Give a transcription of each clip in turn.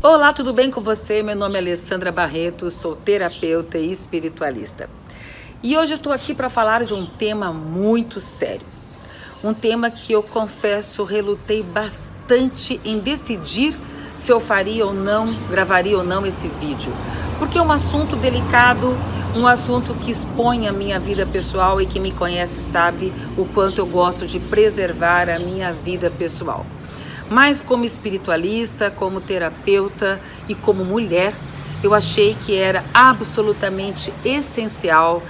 Olá, tudo bem com você? Meu nome é Alessandra Barreto, sou terapeuta e espiritualista. E hoje estou aqui para falar de um tema muito sério. Um tema que eu confesso, relutei bastante em decidir se eu faria ou não, gravaria ou não esse vídeo. Porque é um assunto delicado, um assunto que expõe a minha vida pessoal e quem me conhece sabe o quanto eu gosto de preservar a minha vida pessoal. Mas como espiritualista, como terapeuta e como mulher, eu achei que era absolutamente essencial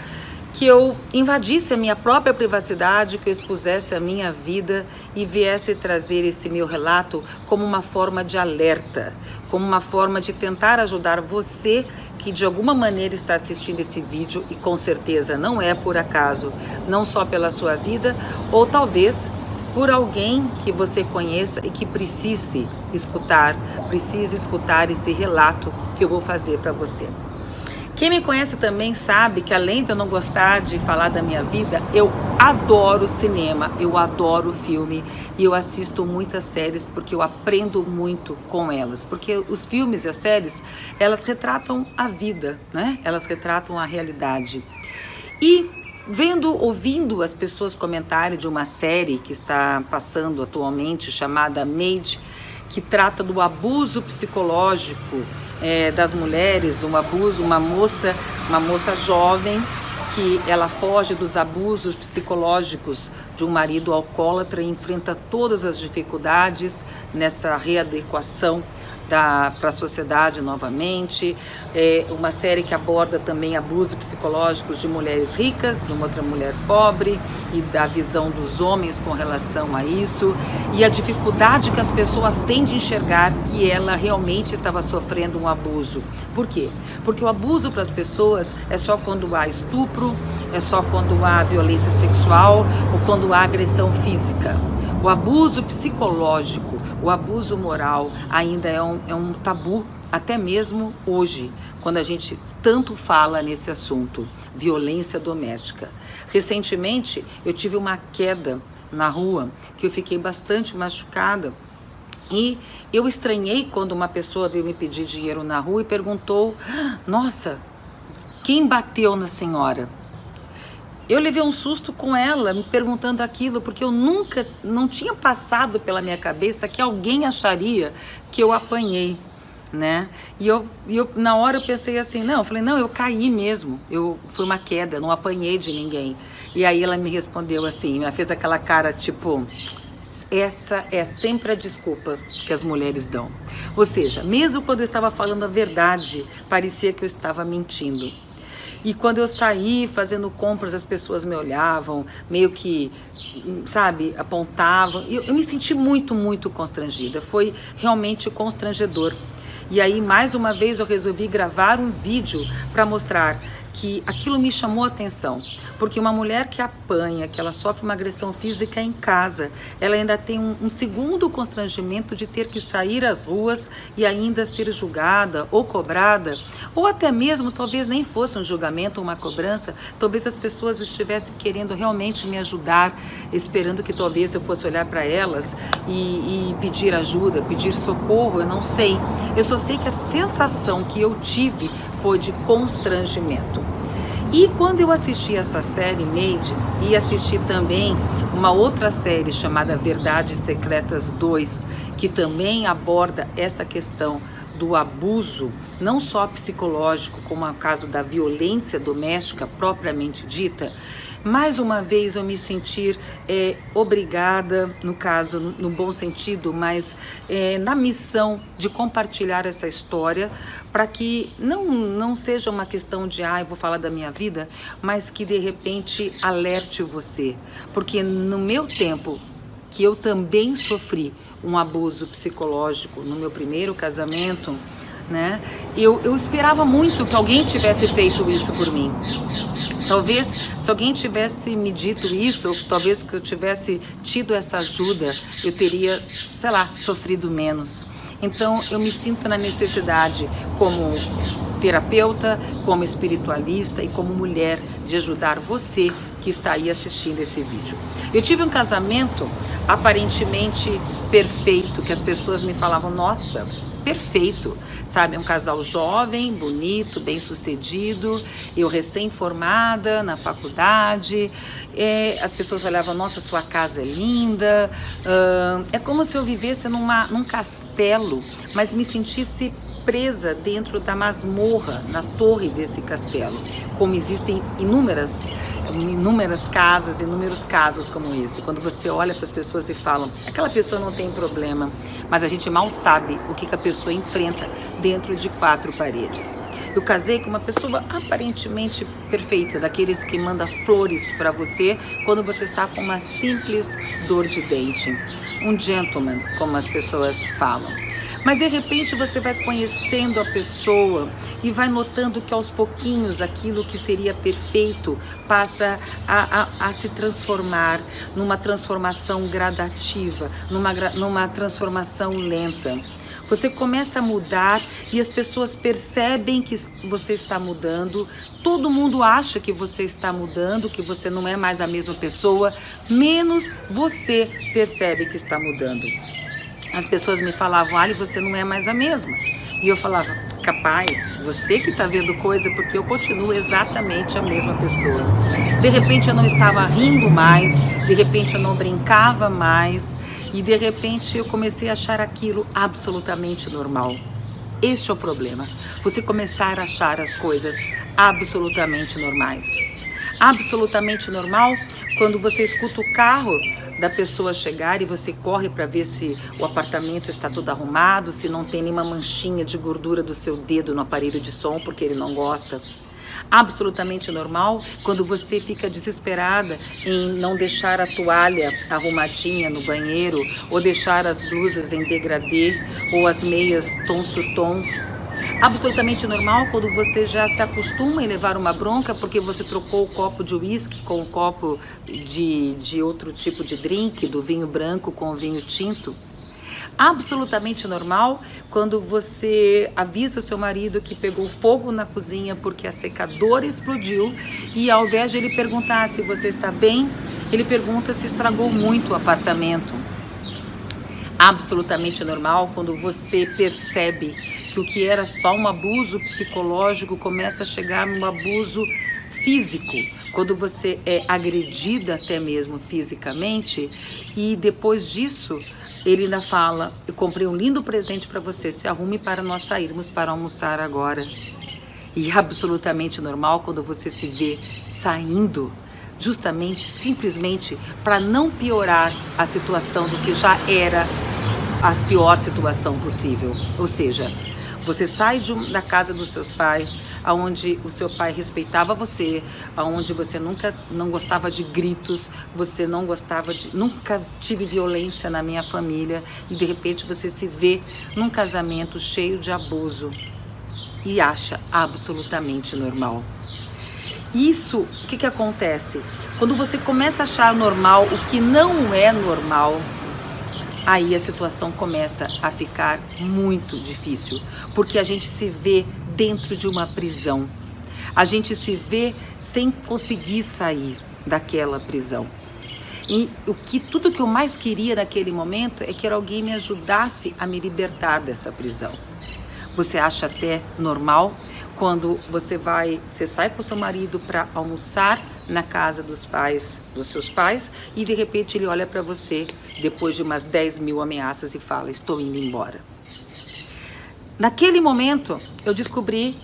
que eu invadisse a minha própria privacidade, que eu expusesse a minha vida e viesse trazer esse meu relato como uma forma de alerta, como uma forma de tentar ajudar você que de alguma maneira está assistindo esse vídeo e com certeza não é por acaso, não só pela sua vida, ou talvez por alguém que você conheça e que precise escutar esse relato que eu vou fazer para você. Quem me conhece também sabe que além de eu não gostar de falar da minha vida, eu adoro cinema, eu adoro filme e eu assisto muitas séries porque eu aprendo muito com elas. Porque os filmes e as séries, elas retratam a vida, né? Elas retratam a realidade. E ouvindo as pessoas comentarem de uma série que está passando atualmente, chamada Maid, que trata do abuso psicológico das mulheres, uma moça jovem que ela foge dos abusos psicológicos de um marido alcoólatra e enfrenta todas as dificuldades nessa readequação para a sociedade novamente. É uma série que aborda também abusos psicológicos de mulheres ricas, de uma outra mulher pobre e da visão dos homens com relação a isso e a dificuldade que as pessoas têm de enxergar que ela realmente estava sofrendo um abuso. Por quê? Porque o abuso para as pessoas é só quando há estupro, é só quando há violência sexual ou quando há agressão física. O abuso psicológico, o abuso moral ainda é um tabu, até mesmo hoje, quando a gente tanto fala nesse assunto, violência doméstica. Recentemente, eu tive uma queda na rua, que eu fiquei bastante machucada. E eu estranhei quando uma pessoa veio me pedir dinheiro na rua e perguntou: nossa, quem bateu na senhora? Eu levei um susto com ela, me perguntando aquilo, porque eu não tinha passado pela minha cabeça que alguém acharia que eu apanhei, né? E eu na hora eu pensei assim, não, eu caí mesmo, foi uma queda, não apanhei de ninguém. E aí ela me respondeu assim, ela fez aquela cara tipo, essa é sempre a desculpa que as mulheres dão. Ou seja, mesmo quando eu estava falando a verdade, parecia que eu estava mentindo. E quando eu saí fazendo compras, as pessoas me olhavam, meio que, sabe, apontavam. Eu me senti muito, muito constrangida. Foi realmente constrangedor. E aí, mais uma vez, eu resolvi gravar um vídeo para mostrar que aquilo me chamou a atenção. Porque uma mulher que apanha, que ela sofre uma agressão física em casa, ela ainda tem um segundo constrangimento de ter que sair às ruas e ainda ser julgada ou cobrada, ou até mesmo, talvez nem fosse um julgamento ou uma cobrança, talvez as pessoas estivessem querendo realmente me ajudar, esperando que talvez eu fosse olhar para elas e pedir ajuda, pedir socorro, eu não sei. Eu só sei que a sensação que eu tive foi de constrangimento. E quando eu assisti essa série Maid e assisti também uma outra série chamada Verdades Secretas 2, que também aborda essa questão do abuso, não só psicológico, como é o caso da violência doméstica propriamente dita, mais uma vez eu me senti obrigada, no caso, no bom sentido, mas na missão de compartilhar essa história para que não seja uma questão de, eu vou falar da minha vida, mas que de repente alerte você. Porque no meu tempo, que eu também sofri um abuso psicológico no meu primeiro casamento, né? Eu esperava muito que alguém tivesse feito isso por mim. Talvez, se alguém tivesse me dito isso, ou talvez que eu tivesse tido essa ajuda, eu teria, sei lá, sofrido menos. Então, eu me sinto na necessidade, como terapeuta, como espiritualista e como mulher, de ajudar você que está aí assistindo esse vídeo. Eu tive um casamento aparentemente perfeito, que as pessoas me falavam, nossa, perfeito, sabe? Um casal jovem, bonito, bem-sucedido, eu recém-formada na faculdade, as pessoas olhavam, nossa, sua casa é linda, é como se eu vivesse num castelo, mas me sentisse presa dentro da masmorra, na torre desse castelo, como existem inúmeras casas, inúmeros casos como esse, quando você olha para as pessoas e falam, aquela pessoa não tem problema, mas a gente mal sabe o que a pessoa enfrenta dentro de 4 paredes. Eu casei com uma pessoa aparentemente perfeita, daqueles que manda flores para você quando você está com uma simples dor de dente. Um gentleman, como as pessoas falam. Mas de repente você vai conhecendo a pessoa e vai notando que aos pouquinhos aquilo que seria perfeito passa a se transformar numa transformação gradativa, numa transformação lenta. Você começa a mudar e as pessoas percebem que você está mudando, todo mundo acha que você está mudando, que você não é mais a mesma pessoa, menos você percebe que está mudando. As pessoas me falavam, Ali, você não é mais a mesma. E eu falava, capaz, você que está vendo coisa, porque eu continuo exatamente a mesma pessoa. De repente eu não estava rindo mais, de repente eu não brincava mais, e de repente eu comecei a achar aquilo absolutamente normal. Este é o problema, você começar a achar as coisas absolutamente normais. Absolutamente normal quando você escuta o carro da pessoa chegar e você corre para ver se o apartamento está todo arrumado, se não tem nenhuma manchinha de gordura do seu dedo no aparelho de som porque ele não gosta. Absolutamente normal quando você fica desesperada em não deixar a toalha arrumadinha no banheiro ou deixar as blusas em degradê ou as meias tom sur tom. Absolutamente normal quando você já se acostuma em levar uma bronca porque você trocou o copo de uísque com o copo de outro tipo de drink, do vinho branco com o vinho tinto. Absolutamente normal quando você avisa o seu marido que pegou fogo na cozinha porque a secadora explodiu e ao invés de ele perguntar se você está bem, ele pergunta se estragou muito o apartamento. Absolutamente normal quando você percebe que o que era só um abuso psicológico começa a chegar num abuso físico, quando você é agredida até mesmo fisicamente e depois disso ele ainda fala, eu comprei um lindo presente para você, se arrume para nós sairmos para almoçar agora. E absolutamente normal quando você se vê saindo justamente, simplesmente para não piorar a situação do que já era a pior situação possível. Ou seja, você sai da casa dos seus pais, onde o seu pai respeitava você, onde você não gostava de gritos, você não gostava nunca tive violência na minha família e de repente você se vê num casamento cheio de abuso e acha absolutamente normal. Isso, o que acontece? Quando você começa a achar normal o que não é normal, aí a situação começa a ficar muito difícil, porque a gente se vê dentro de uma prisão. A gente se vê sem conseguir sair daquela prisão. E tudo que eu mais queria naquele momento é que alguém me ajudasse a me libertar dessa prisão. Você acha até normal quando você sai com o seu marido para almoçar na casa dos seus pais, e de repente ele olha para você depois de umas 10.000 ameaças e fala, estou indo embora. Naquele momento eu descobri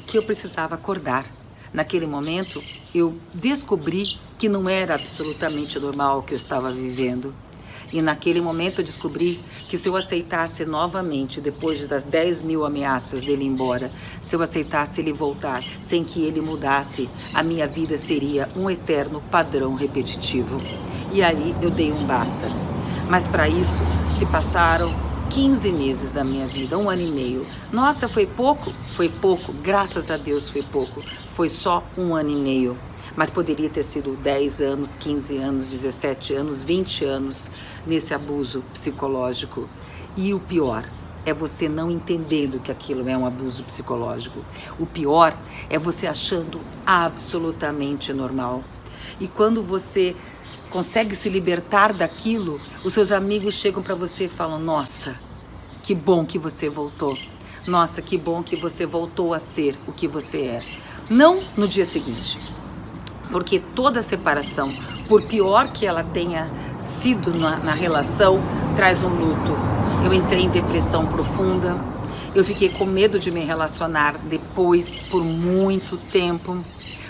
que eu precisava acordar. Naquele momento eu descobri que não era absolutamente normal o que eu estava vivendo. E naquele momento eu descobri que se eu aceitasse novamente, depois das 10.000 ameaças dele ir embora, se eu aceitasse ele voltar sem que ele mudasse, a minha vida seria um eterno padrão repetitivo. E aí eu dei um basta. Mas para isso se passaram 15 meses da minha vida, 1 ano e meio. Nossa, foi pouco? Foi pouco, graças a Deus foi pouco. Foi só 1 ano e meio. Mas poderia ter sido 10 anos, 15 anos, 17 anos, 20 anos nesse abuso psicológico. E o pior é você não entendendo que aquilo é um abuso psicológico. O pior é você achando absolutamente normal. E quando você consegue se libertar daquilo, os seus amigos chegam para você e falam, nossa, que bom que você voltou. Nossa, que bom que você voltou a ser o que você é. Não no dia seguinte, porque toda separação, por pior que ela tenha sido na relação, traz um luto. Eu entrei em depressão profunda, eu fiquei com medo de me relacionar depois por muito tempo.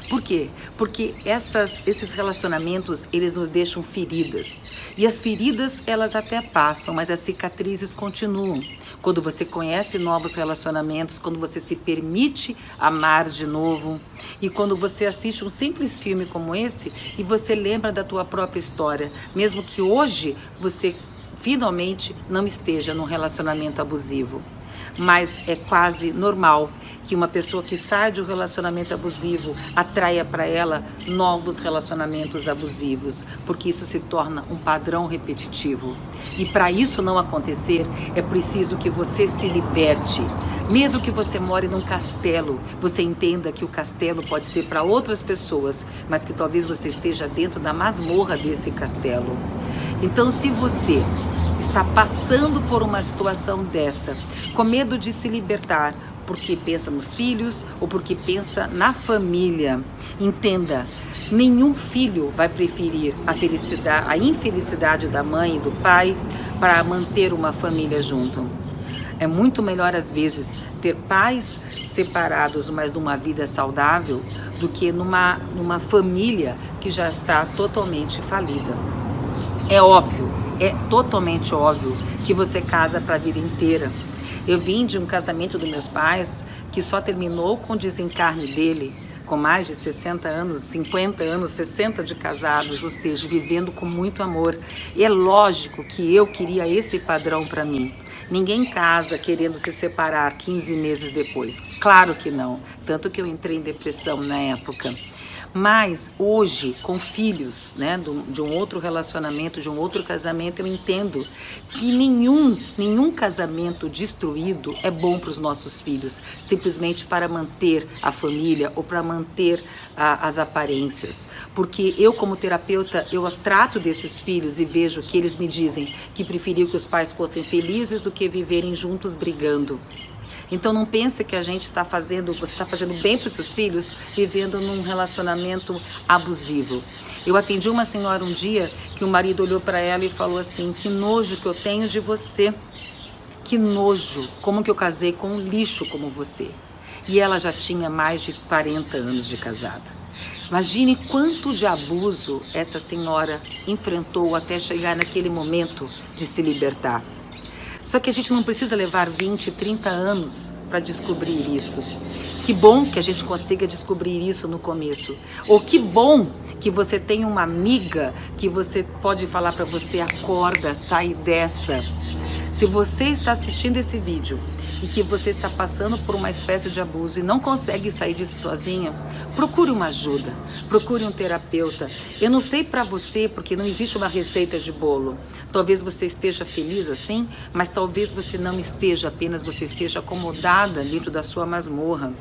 Por quê? Porque esses relacionamentos, eles nos deixam feridas. E as feridas, elas até passam, mas as cicatrizes continuam. Quando você conhece novos relacionamentos, quando você se permite amar de novo, e quando você assiste um simples filme como esse, e você lembra da tua própria história, mesmo que hoje você finalmente não esteja num relacionamento abusivo. Mas é quase normal que uma pessoa que sai de um relacionamento abusivo atraia para ela novos relacionamentos abusivos, porque isso se torna um padrão repetitivo. E para isso não acontecer, é preciso que você se liberte. Mesmo que você more num castelo, você entenda que o castelo pode ser para outras pessoas, mas que talvez você esteja dentro da masmorra desse castelo. Então, se você está passando por uma situação dessa, com medo de se libertar, porque pensa nos filhos ou porque pensa na família, entenda, nenhum filho vai preferir a infelicidade da mãe e do pai para manter uma família junto. É muito melhor, às vezes, ter pais separados, mas numa vida saudável, do que numa família que já está totalmente falida. É óbvio, é totalmente óbvio que você casa para a vida inteira. Eu vim de um casamento dos meus pais que só terminou com o desencarne dele, com mais de 60 anos, 50 anos, 60 de casados, ou seja, vivendo com muito amor. E é lógico que eu queria esse padrão para mim. Ninguém casa querendo se separar 15 meses depois. Claro que não. Tanto que eu entrei em depressão na época. Mas hoje, com filhos, né, de um outro relacionamento, de um outro casamento, eu entendo que nenhum casamento destruído é bom para os nossos filhos, simplesmente para manter a família ou para manter as aparências. Porque eu, como terapeuta, eu trato desses filhos e vejo que eles me dizem que preferiam que os pais fossem felizes do que viverem juntos brigando. Então não pense que você está fazendo bem para os seus filhos vivendo num relacionamento abusivo. Eu atendi uma senhora um dia que o marido olhou para ela e falou assim: que nojo que eu tenho de você, que nojo, como que eu casei com um lixo como você. E ela já tinha mais de 40 anos de casada. Imagine quanto de abuso essa senhora enfrentou até chegar naquele momento de se libertar. Só que a gente não precisa levar 20, 30 anos para descobrir isso. Que bom que a gente consiga descobrir isso no começo. Ou que bom que você tem uma amiga que você pode falar para você: acorda, sai dessa. Se você está assistindo esse vídeo e que você está passando por uma espécie de abuso e não consegue sair disso sozinha, procure uma ajuda, procure um terapeuta. Eu não sei para você, porque não existe uma receita de bolo. Talvez você esteja feliz assim, mas talvez você não esteja, apenas você esteja acomodada dentro da sua masmorra,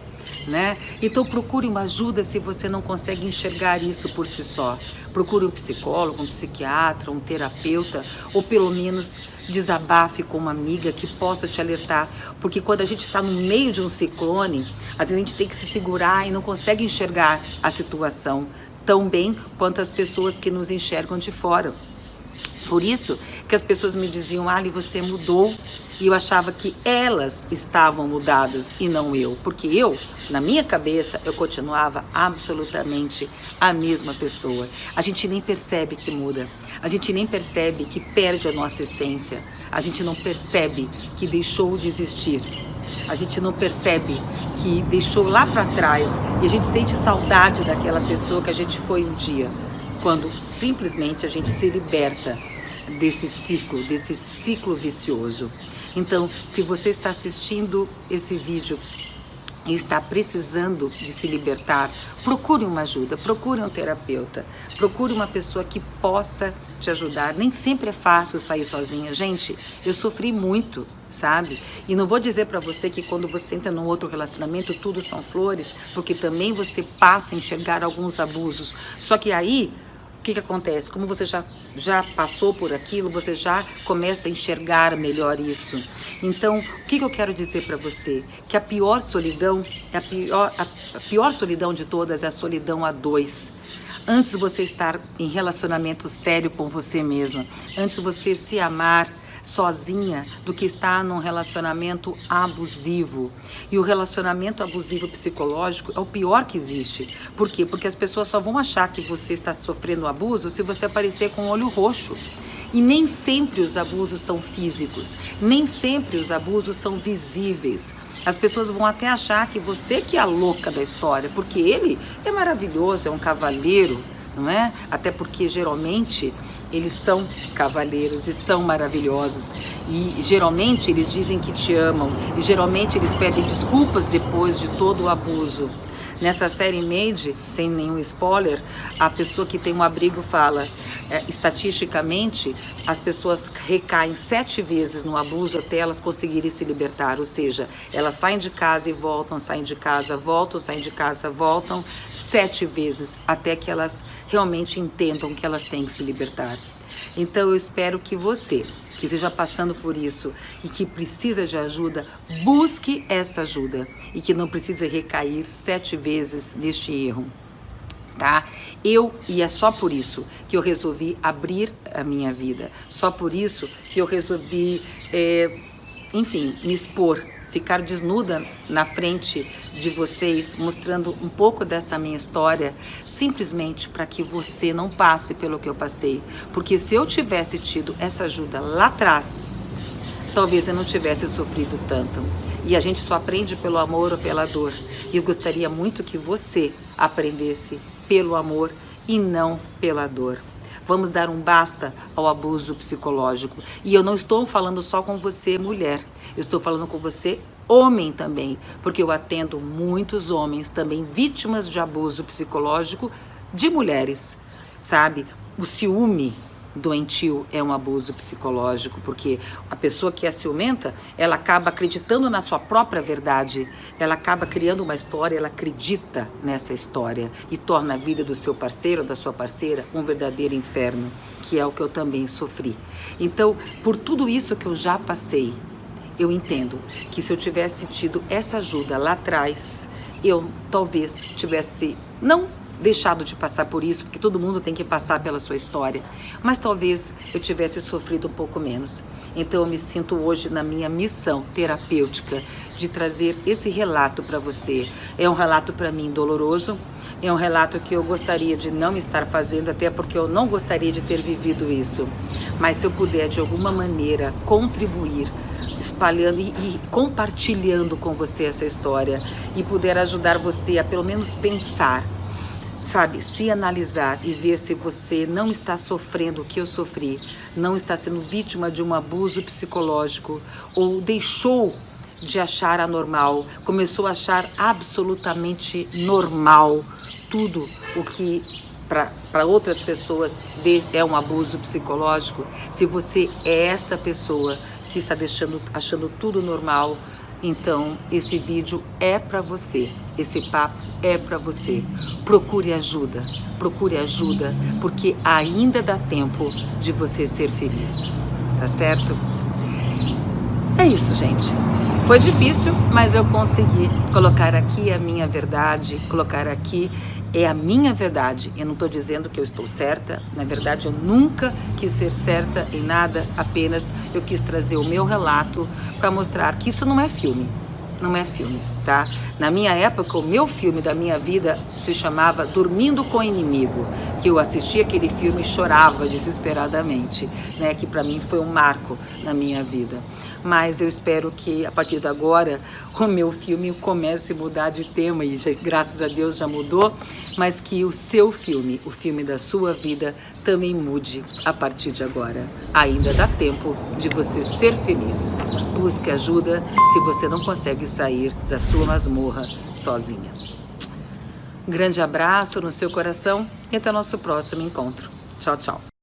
né? Então procure uma ajuda se você não consegue enxergar isso por si só. Procure um psicólogo, um psiquiatra, um terapeuta, ou pelo menos desabafe com uma amiga que possa te alertar, porque quando a gente está no meio de um ciclone, às vezes a gente tem que se segurar e não consegue enxergar a situação tão bem quanto as pessoas que nos enxergam de fora. Por isso que as pessoas me diziam: Ali, você mudou. E eu achava que elas estavam mudadas e não eu. Porque eu, na minha cabeça, eu continuava absolutamente a mesma pessoa. A gente nem percebe que muda. A gente nem percebe que perde a nossa essência. A gente não percebe que deixou de existir. A gente não percebe que deixou lá para trás. E a gente sente saudade daquela pessoa que a gente foi um dia. Quando simplesmente a gente se liberta desse ciclo vicioso. Então, se você está assistindo esse vídeo e está precisando de se libertar, procure uma ajuda, procure um terapeuta, procure uma pessoa que possa te ajudar. Nem sempre é fácil sair sozinha. Gente, eu sofri muito, sabe? E não vou dizer para você que quando você entra num outro relacionamento tudo são flores, porque também você passa a enxergar alguns abusos. Só que aí que acontece? Como você já passou por aquilo, você já começa a enxergar melhor isso. Então, o que eu quero dizer para você? Que a pior solidão, a pior solidão de todas é a solidão a dois. Antes de você estar em relacionamento sério com você mesma, antes de você se amar sozinha, do que estar num relacionamento abusivo. E o relacionamento abusivo psicológico é o pior que existe. Por quê? Porque as pessoas só vão achar que você está sofrendo abuso se você aparecer com o olho roxo. E nem sempre os abusos são físicos, nem sempre os abusos são visíveis. As pessoas vão até achar que você que é a louca da história, porque ele é maravilhoso, é um cavalheiro, não é? Até porque geralmente eles são cavalheiros e são maravilhosos. E geralmente eles dizem que te amam, e geralmente eles pedem desculpas depois de todo o abuso. Nessa série Made, sem nenhum spoiler, a pessoa que tem um abrigo fala, estatisticamente, as pessoas recaem 7 vezes no abuso até elas conseguirem se libertar. Ou seja, elas saem de casa e voltam, saem de casa, voltam, saem de casa, voltam 7 vezes até que elas realmente entendam que elas têm que se libertar. Então eu espero que você, que esteja passando por isso e que precisa de ajuda, busque essa ajuda e que não precise recair 7 vezes neste erro, tá? E é só por isso que eu resolvi abrir a minha vida, só por isso que eu resolvi, enfim, me expor, ficar desnuda na frente de vocês, mostrando um pouco dessa minha história, simplesmente para que você não passe pelo que eu passei. Porque se eu tivesse tido essa ajuda lá atrás, talvez eu não tivesse sofrido tanto. E a gente só aprende pelo amor ou pela dor. E eu gostaria muito que você aprendesse pelo amor e não pela dor. Vamos dar um basta ao abuso psicológico. E eu não estou falando só com você, mulher. Eu estou falando com você, homem também. Porque eu atendo muitos homens também vítimas de abuso psicológico de mulheres, sabe? O ciúme doentio é um abuso psicológico, porque a pessoa que é ciumenta, ela acaba acreditando na sua própria verdade, ela acaba criando uma história, ela acredita nessa história e torna a vida do seu parceiro ou da sua parceira um verdadeiro inferno, que é o que eu também sofri. Então, por tudo isso que eu já passei, eu entendo que se eu tivesse tido essa ajuda lá atrás, eu talvez tivesse, não deixado de passar por isso, porque todo mundo tem que passar pela sua história, mas talvez eu tivesse sofrido um pouco menos. Então eu me sinto hoje na minha missão terapêutica de trazer esse relato para você. É um relato para mim doloroso, é um relato que eu gostaria de não estar fazendo, até porque eu não gostaria de ter vivido isso. Mas se eu puder de alguma maneira contribuir, espalhando e compartilhando com você essa história e puder ajudar você a pelo menos pensar, sabe, se analisar e ver se você não está sofrendo o que eu sofri, não está sendo vítima de um abuso psicológico ou deixou de achar anormal, começou a achar absolutamente normal tudo o que para outras pessoas é um abuso psicológico. Se você é esta pessoa que está achando tudo normal, então esse vídeo é para você, esse papo é para você. Procure ajuda, porque ainda dá tempo de você ser feliz, tá certo? É isso, gente. Foi difícil, mas eu consegui colocar aqui a minha verdade, colocar aqui é a minha verdade. Eu não estou dizendo que eu estou certa, na verdade eu nunca quis ser certa em nada, apenas eu quis trazer o meu relato para mostrar que isso não é filme, tá? Na minha época, o meu filme da minha vida se chamava Dormindo com o Inimigo, que eu assistia aquele filme e chorava desesperadamente, né? Que para mim foi um marco na minha vida. Mas eu espero que a partir de agora o meu filme comece a mudar de tema e graças a Deus já mudou, mas que o seu filme, o filme da sua vida, também mude a partir de agora. Ainda dá tempo de você ser feliz. Busque ajuda se você não consegue sair da sua masmorra sozinha. Um grande abraço no seu coração e até o nosso próximo encontro. Tchau, tchau.